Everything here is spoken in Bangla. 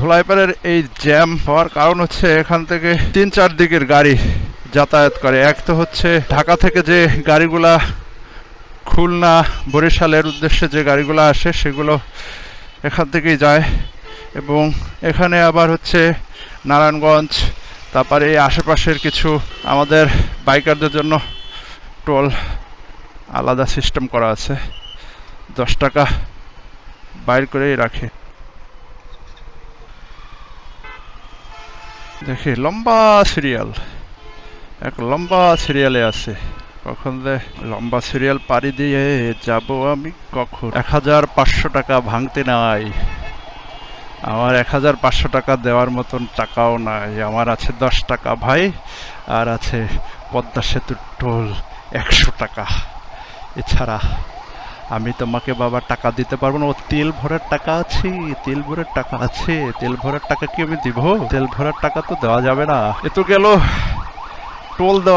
ধুলাইপাড়ের এই জ্যাম হওয়ার কারণ হচ্ছে এখান থেকে 3-4 দিকের গাড়ি যাতায়াত করে। এক তো হচ্ছে ঢাকা থেকে যে গাড়িগুলা খুলনা বরিশালের উদ্দেশ্যে যে গাড়িগুলো আসে সেগুলো এখান থেকেই যায়, এবং এখানে আবার হচ্ছে নারায়ণগঞ্জ, তারপরে এই আশেপাশের কিছু আমাদের বাইকারদের জন্য টোল আলাদা সিস্টেম করা আছে, 10 টাকা বাইর করেই রাখে। দেখি লম্বা সিরিয়াল, এক লম্বা সিরিয়ালে আছে। কখন যে লম্বা সিরিয়াল পাড়ি দিয়ে যাব আমি কখন। 1500 টাকা ভাঙতে নাই, আমার 1500 টাকা দেওয়ার মতন টাকাও নাই। আমার আছে 10 টাকা ভাই, আর আছে পদ্মা সেতুর টোল 100 টাকা। এছাড়া আমি তোমাকে বাবা টাকা দিতে পারবো না। ও তেল ভরার টাকা আছে, তেল ভরার টাকা আছে, তেল ভরার টাকা কি আমি দিব? তেল ভরার টাকা তো দেওয়া যাবে না। এ তো গেল টোল দেওয়া।